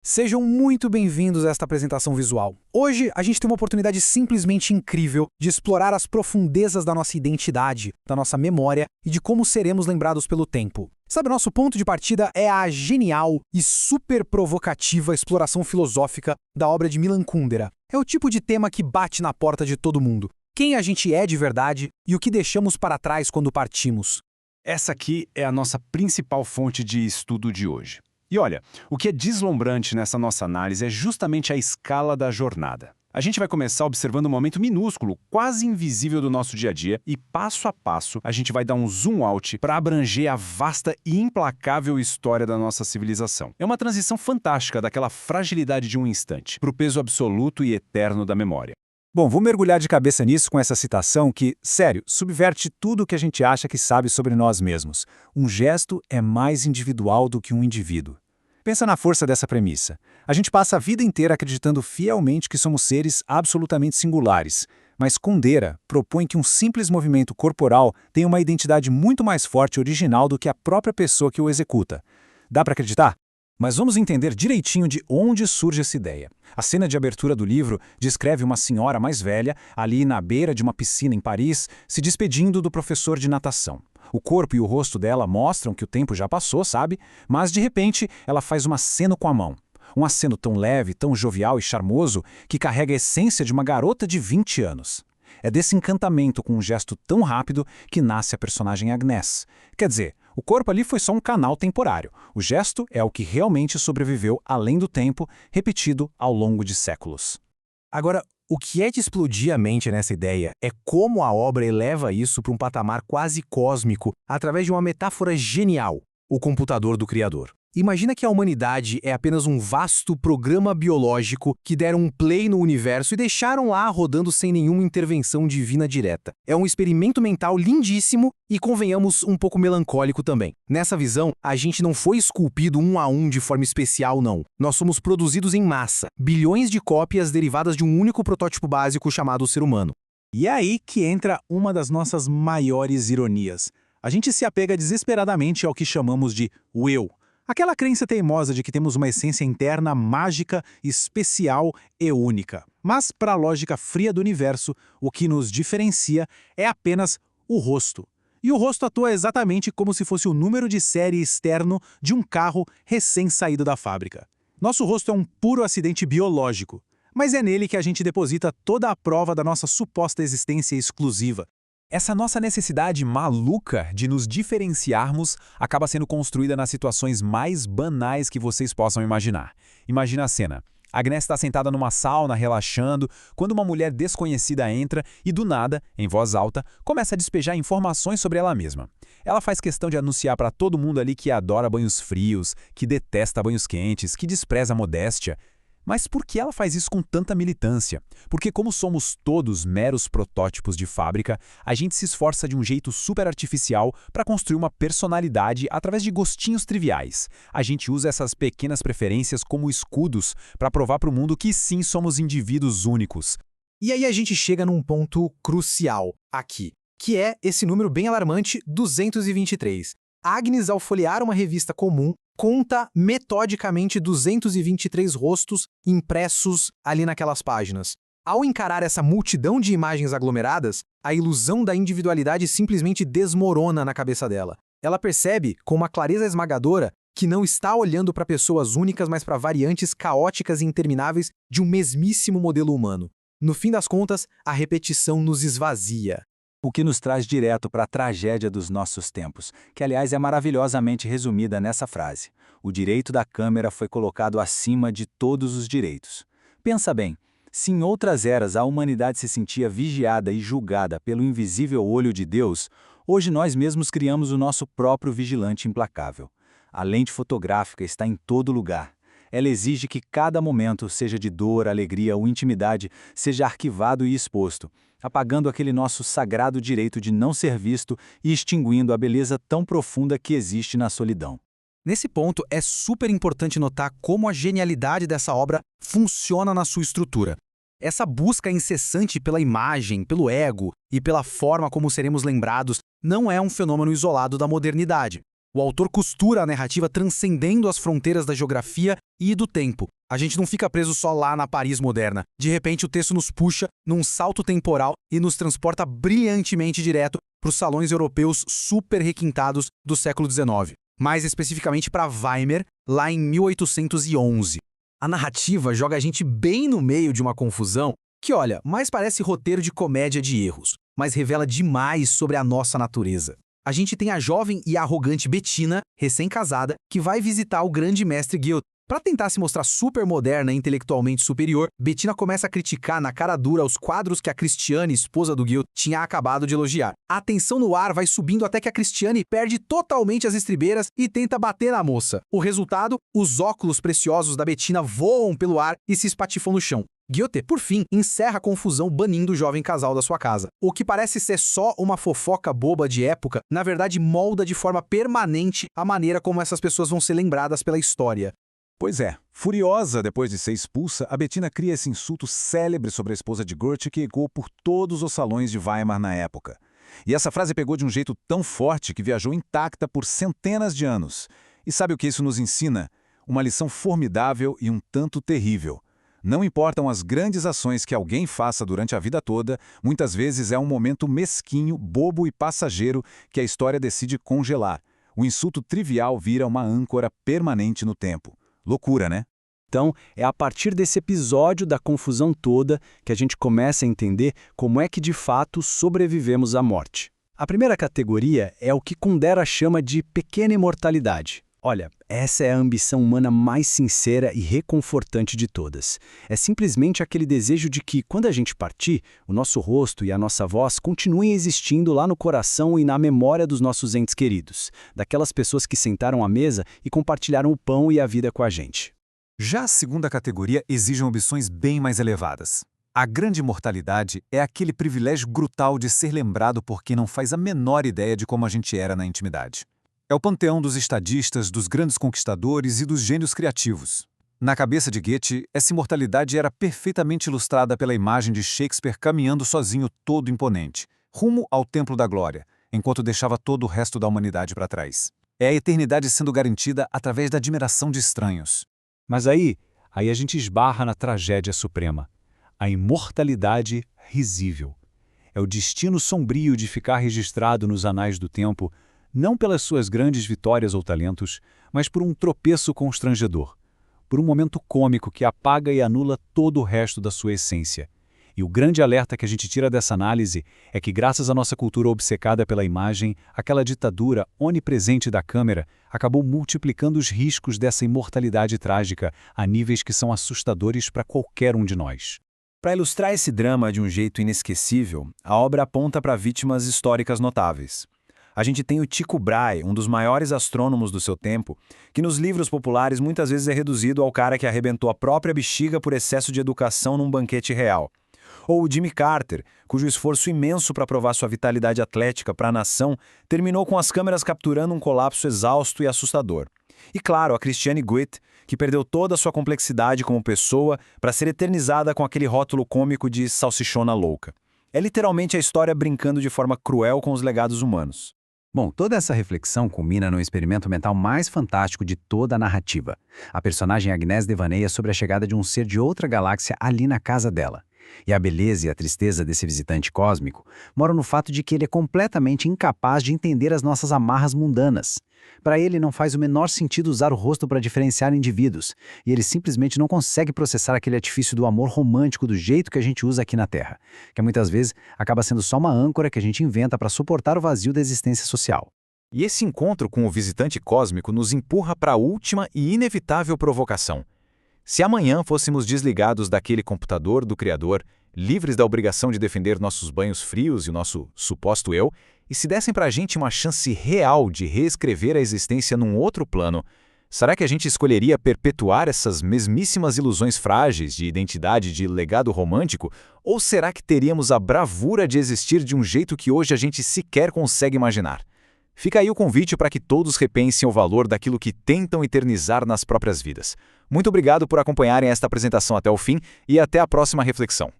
Sejam muito bem-vindos a esta apresentação visual. Hoje, a gente tem uma oportunidade simplesmente incrível de explorar as profundezas da nossa identidade, da nossa memória e de como seremos lembrados pelo tempo. Sabe, nosso ponto de partida é a genial e super provocativa exploração filosófica da obra de Milan Kundera. É o tipo de tema que bate na porta de todo mundo. Quem a gente é de verdade e o que deixamos para trás quando partimos. Essa aqui é a nossa principal fonte de estudo de hoje. E olha, o que é deslumbrante nessa nossa análise é justamente a escala da jornada. A gente vai começar observando um momento minúsculo, quase invisível do nosso dia a dia, e passo a passo a gente vai dar um zoom out para abranger a vasta e implacável história da nossa civilização. É uma transição fantástica daquela fragilidade de um instante para o peso absoluto e eterno da memória. Bom, vou mergulhar de cabeça nisso com essa citação que, sério, subverte tudo o que a gente acha que sabe sobre nós mesmos. Um gesto é mais individual do que um indivíduo. Pensa na força dessa premissa. A gente passa a vida inteira acreditando fielmente que somos seres absolutamente singulares, mas Kundera propõe que um simples movimento corporal tem uma identidade muito mais forte e original do que a própria pessoa que o executa. Dá para acreditar? Mas vamos entender direitinho de onde surge essa ideia. A cena de abertura do livro descreve uma senhora mais velha, ali na beira de uma piscina em Paris, se despedindo do professor de natação. O corpo e o rosto dela mostram que o tempo já passou, sabe? Mas, de repente, ela faz um aceno com a mão. Um aceno tão leve, tão jovial e charmoso, que carrega a essência de uma garota de 20 anos. É desse encantamento com um gesto tão rápido que nasce a personagem Agnès. Quer dizer, o corpo ali foi só um canal temporário. O gesto é o que realmente sobreviveu além do tempo, repetido ao longo de séculos. Agora, o que é de explodir a mente nessa ideia é como a obra eleva isso para um patamar quase cósmico através de uma metáfora genial, o computador do Criador. Imagina que a humanidade é apenas um vasto programa biológico que deram um play no universo e deixaram lá rodando sem nenhuma intervenção divina direta. É um experimento mental lindíssimo e, convenhamos, um pouco melancólico também. Nessa visão, a gente não foi esculpido um a um de forma especial, não. Nós somos produzidos em massa, bilhões de cópias derivadas de um único protótipo básico chamado ser humano. E é aí que entra uma das nossas maiores ironias. A gente se apega desesperadamente ao que chamamos de o eu. Aquela crença teimosa de que temos uma essência interna mágica, especial e única. Mas, para a lógica fria do universo, o que nos diferencia é apenas o rosto. E o rosto atua exatamente como se fosse o número de série externo de um carro recém-saído da fábrica. Nosso rosto é um puro acidente biológico, mas é nele que a gente deposita toda a prova da nossa suposta existência exclusiva. Essa nossa necessidade maluca de nos diferenciarmos acaba sendo construída nas situações mais banais que vocês possam imaginar. Imagina a cena. Agnès está sentada numa sauna, relaxando, quando uma mulher desconhecida entra e, do nada, em voz alta, começa a despejar informações sobre ela mesma. Ela faz questão de anunciar para todo mundo ali que adora banhos frios, que detesta banhos quentes, que despreza a modéstia. Mas por que ela faz isso com tanta militância? Porque como somos todos meros protótipos de fábrica, a gente se esforça de um jeito super artificial para construir uma personalidade através de gostinhos triviais. A gente usa essas pequenas preferências como escudos para provar para o mundo que sim somos indivíduos únicos. E aí a gente chega num ponto crucial aqui, que é esse número bem alarmante, 223. Agnes, ao folhear uma revista comum, conta metodicamente 223 rostos impressos ali naquelas páginas. Ao encarar essa multidão de imagens aglomeradas, a ilusão da individualidade simplesmente desmorona na cabeça dela. Ela percebe, com uma clareza esmagadora, que não está olhando para pessoas únicas, mas para variantes caóticas e intermináveis de um mesmíssimo modelo humano. No fim das contas, a repetição nos esvazia. O que nos traz direto para a tragédia dos nossos tempos, que aliás é maravilhosamente resumida nessa frase. O direito da câmera foi colocado acima de todos os direitos. Pensa bem, se em outras eras a humanidade se sentia vigiada e julgada pelo invisível olho de Deus, hoje nós mesmos criamos o nosso próprio vigilante implacável. A lente fotográfica está em todo lugar. Ela exige que cada momento, seja de dor, alegria ou intimidade, seja arquivado e exposto, apagando aquele nosso sagrado direito de não ser visto e extinguindo a beleza tão profunda que existe na solidão. Nesse ponto, é super importante notar como a genialidade dessa obra funciona na sua estrutura. Essa busca incessante pela imagem, pelo ego e pela forma como seremos lembrados não é um fenômeno isolado da modernidade. O autor costura a narrativa transcendendo as fronteiras da geografia e do tempo. A gente não fica preso só lá na Paris moderna. De repente, o texto nos puxa num salto temporal e nos transporta brilhantemente direto para os salões europeus super requintados do século XIX. Mais especificamente para Weimar, lá em 1811. A narrativa joga a gente bem no meio de uma confusão que, olha, mais parece roteiro de comédia de erros, mas revela demais sobre a nossa natureza. A gente tem a jovem e arrogante Bettina, recém-casada, que vai visitar o grande mestre Goethe. Para tentar se mostrar super moderna e intelectualmente superior, Bettina começa a criticar na cara dura os quadros que a Christiane, esposa do Goethe, tinha acabado de elogiar. A tensão no ar vai subindo até que a Christiane perde totalmente as estribeiras e tenta bater na moça. O resultado? Os óculos preciosos da Bettina voam pelo ar e se espatifam no chão. Goethe, por fim, encerra a confusão banindo o jovem casal da sua casa. O que parece ser só uma fofoca boba de época, na verdade molda de forma permanente a maneira como essas pessoas vão ser lembradas pela história. Pois é, furiosa depois de ser expulsa, a Bettina cria esse insulto célebre sobre a esposa de Goethe que ecoou por todos os salões de Weimar na época. E essa frase pegou de um jeito tão forte que viajou intacta por centenas de anos. E sabe o que isso nos ensina? Uma lição formidável e um tanto terrível. Não importam as grandes ações que alguém faça durante a vida toda, muitas vezes é um momento mesquinho, bobo e passageiro que a história decide congelar. O insulto trivial vira uma âncora permanente no tempo. Loucura, né? Então, é a partir desse episódio da confusão toda que a gente começa a entender como é que de fato sobrevivemos à morte. A primeira categoria é o que Kundera chama de pequena imortalidade. Olha, essa é a ambição humana mais sincera e reconfortante de todas. É simplesmente aquele desejo de que, quando a gente partir, o nosso rosto e a nossa voz continuem existindo lá no coração e na memória dos nossos entes queridos, daquelas pessoas que sentaram à mesa e compartilharam o pão e a vida com a gente. Já a segunda categoria exige ambições bem mais elevadas. A grande imortalidade é aquele privilégio brutal de ser lembrado por quem não faz a menor ideia de como a gente era na intimidade. É o panteão dos estadistas, dos grandes conquistadores e dos gênios criativos. Na cabeça de Goethe, essa imortalidade era perfeitamente ilustrada pela imagem de Shakespeare caminhando sozinho todo imponente, rumo ao Templo da Glória, enquanto deixava todo o resto da humanidade para trás. É a eternidade sendo garantida através da admiração de estranhos. Mas aí a gente esbarra na tragédia suprema. A imortalidade risível. É o destino sombrio de ficar registrado nos anais do tempo, não pelas suas grandes vitórias ou talentos, mas por um tropeço constrangedor, por um momento cômico que apaga e anula todo o resto da sua essência. E o grande alerta que a gente tira dessa análise é que, graças à nossa cultura obcecada pela imagem, aquela ditadura onipresente da câmera acabou multiplicando os riscos dessa imortalidade trágica a níveis que são assustadores para qualquer um de nós. Para ilustrar esse drama de um jeito inesquecível, a obra aponta para vítimas históricas notáveis. A gente tem o Tycho Brahe, um dos maiores astrônomos do seu tempo, que nos livros populares muitas vezes é reduzido ao cara que arrebentou a própria bexiga por excesso de educação num banquete real. Ou o Jimmy Carter, cujo esforço imenso para provar sua vitalidade atlética para a nação terminou com as câmeras capturando um colapso exausto e assustador. E claro, a Christiane Goethe, que perdeu toda a sua complexidade como pessoa para ser eternizada com aquele rótulo cômico de salsichona louca. É literalmente a história brincando de forma cruel com os legados humanos. Bom, toda essa reflexão culmina no experimento mental mais fantástico de toda a narrativa. A personagem Agnès devaneia sobre a chegada de um ser de outra galáxia ali na casa dela. E a beleza e a tristeza desse visitante cósmico moram no fato de que ele é completamente incapaz de entender as nossas amarras mundanas. Para ele não faz o menor sentido usar o rosto para diferenciar indivíduos, e ele simplesmente não consegue processar aquele artifício do amor romântico do jeito que a gente usa aqui na Terra, que muitas vezes acaba sendo só uma âncora que a gente inventa para suportar o vazio da existência social. E esse encontro com o visitante cósmico nos empurra para a última e inevitável provocação. Se amanhã fôssemos desligados daquele computador do Criador, livres da obrigação de defender nossos banhos frios e o nosso suposto eu, e se dessem para a gente uma chance real de reescrever a existência num outro plano, será que a gente escolheria perpetuar essas mesmíssimas ilusões frágeis de identidade de legado romântico? Ou será que teríamos a bravura de existir de um jeito que hoje a gente sequer consegue imaginar? Fica aí o convite para que todos repensem o valor daquilo que tentam eternizar nas próprias vidas. Muito obrigado por acompanharem esta apresentação até o fim e até a próxima reflexão.